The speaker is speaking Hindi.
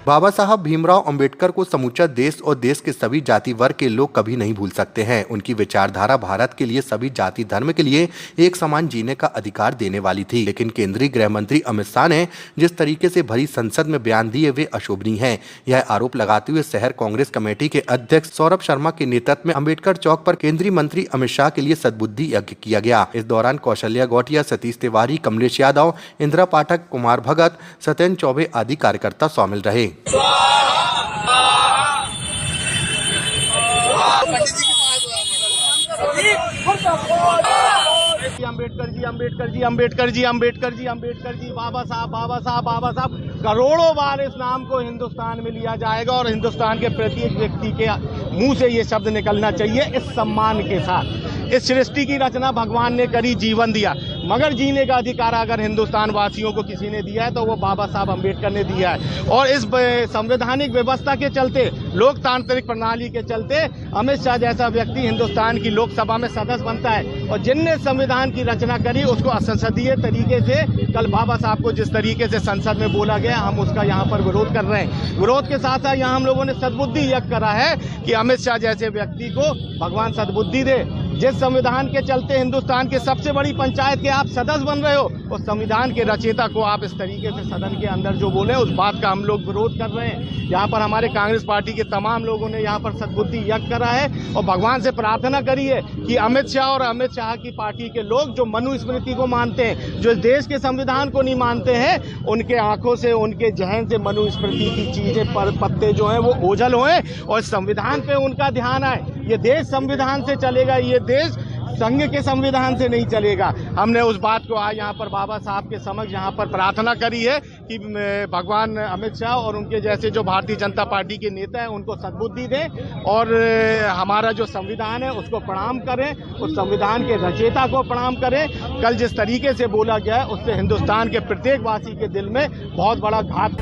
बाबा साहब भीमराव अंबेडकर को समूचा देश और देश के सभी जाति वर्ग के लोग कभी नहीं भूल सकते हैं। उनकी विचारधारा भारत के लिए सभी जाति धर्म के लिए एक समान जीने का अधिकार देने वाली थी। लेकिन केंद्रीय गृह मंत्री अमित शाह ने जिस तरीके से भरी संसद में बयान दिए वे अशोभनीय हैं। यह आरोप लगाते हुए शहर कांग्रेस कमेटी के अध्यक्ष सौरभ शर्मा के नेतृत्व में अंबेडकर चौक पर केंद्रीय मंत्री अमित शाह के लिए सद्बुद्धि यज्ञ किया गया। इस दौरान कौशल्या गौटिया, सतीश तिवारी, कमलेश यादव, इंदिरा पाठक, कुमार भगत, सत्येंद्र चौबे आदि कार्यकर्ता शामिल रहे। अंबेडकर जी, अंबेडकर जी, अंबेडकर जी, अंबेडकर जी, अंबेडकर जी, बाबा साहब, बाबा साहब, बाबा साहब। करोड़ों बार इस नाम को हिंदुस्तान में लिया जाएगा और हिंदुस्तान के प्रत्येक व्यक्ति के मुंह से ये शब्द निकलना चाहिए इस सम्मान के साथ। इस सृष्टि की रचना भगवान ने करी, जीवन दिया, मगर जीने का अधिकार अगर हिंदुस्तान वासियों को किसी ने दिया है तो वो बाबा साहब अंबेडकर ने दिया है। और इस संवैधानिक व्यवस्था के चलते, लोकतांत्रिक प्रणाली के चलते अमित शाह जैसा व्यक्ति हिंदुस्तान की लोकसभा में सदस्य बनता है। और जिनने संविधान की रचना करी उसको असंसदीय तरीके से, कल बाबा साहब को जिस तरीके से संसद में बोला गया, हम उसका यहाँ पर विरोध कर रहे हैं। विरोध के साथ साथ यहाँ हम लोगों ने सद्बुद्धि यज्ञ करा है कि अमित शाह जैसे व्यक्ति को भगवान सद्बुद्धि दे। जिस संविधान के चलते हिंदुस्तान के सबसे बड़ी पंचायत के आप सदस्य बन रहे हो, उस संविधान के रचयिता को आप इस तरीके से सदन के अंदर जो बोले, उस बात का हम लोग विरोध कर रहे हैं। यहाँ पर हमारे कांग्रेस पार्टी के तमाम लोगों ने यहाँ पर सद्बुद्धि यज्ञ करा है और भगवान से प्रार्थना करी है कि अमित शाह और अमित शाह की पार्टी के लोग जो मनुस्मृति को मानते हैं, जो देश के संविधान को नहीं मानते हैं, उनके आंखों से, उनके जहन से मनुस्मृति की चीजें पत्ते जो हैं वो ओझल होए और संविधान पे उनका ध्यान आए। ये देश संविधान से चलेगा, ये देश संघ के संविधान से नहीं चलेगा। हमने उस बात को आज यहाँ पर बाबा साहब के समक्ष यहाँ पर प्रार्थना करी है कि भगवान अमित शाह और उनके जैसे जो भारतीय जनता पार्टी के नेता हैं उनको सद्बुद्धि दें और हमारा जो संविधान है उसको प्रणाम करें, उस संविधान के रचयिता को प्रणाम करें। कल जिस तरीके से बोला गया है उससे हिंदुस्तान के प्रत्येक वासी के दिल में बहुत बड़ा घात